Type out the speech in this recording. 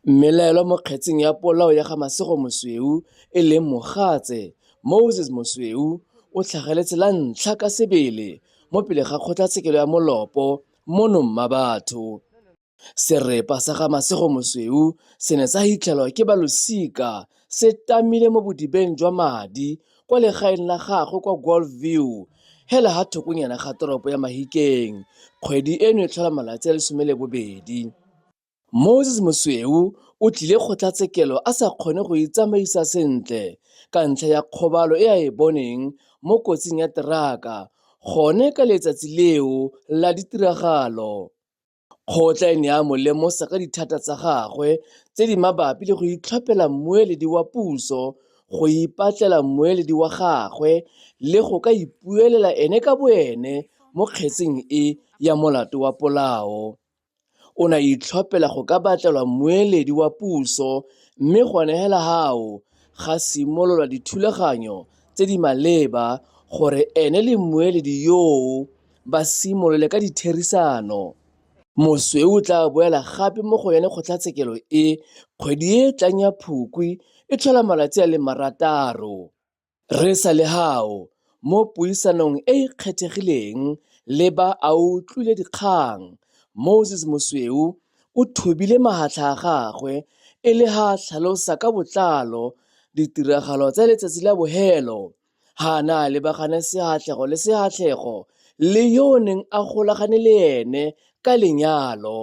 Mmelaelwa mo kgetseng ya polao ya ga Masego Mosweu e leng mogatse Moses Mosweu o tlhageletse la ntlha ka sebele mo pele ga kgotlatshekelo ya Molopo mono Mmabatho. Serepa sa ga Masego Mosweu se ne sa hitlhelwa ke balosika se tamile mo bodibeng jwa madi kwa legaeng la gagwe kwa Golfview hela ha thokonyana ga toropo ya Mahikeng kgwedi eno e tlhola malatsi a 12. Moses Mosweu o tlile kgotlatshekelo a sa kgone go itsamaisa sentle ka ntlha ya kgobalo e a e boneng mo kotsing ya teraka gone ka letsatsi leo la ditiragalo. Kgotla e ne a mo lemosa ka dithata tsa gagwe tse di mabapi le go itlhophela mmueledi wa puso, go ipatlela mmueledi wa gagwe le go ka ipuelela ene ka boene mo kgetseng e ya molato wa polao. O ne a itlhophela go ka batlelwa mmueledi wa puso mme gone hela hao ga simololwa dithulaganyo tse di maleba gore ene le mmueledi yoo ba simolole ka ditherisano. Mosweu o tla boela gape mo go yone kgotlatshekelo e kgwedi e tlang ya Phukwi e tlhola malatsi a le 6. Re sa le hao mo puisanong e e kgethegileng le ba a utlwile dikgang, Moses Mosweu o thobile mahatlha a gagwe e le ha a tlhalosa ka botlalo ditiragalo tsa letsatsi la bofelo ha a ne a lebagane sehatlego le sehatlego le yo o neng a golagane le ene ka lenyalo.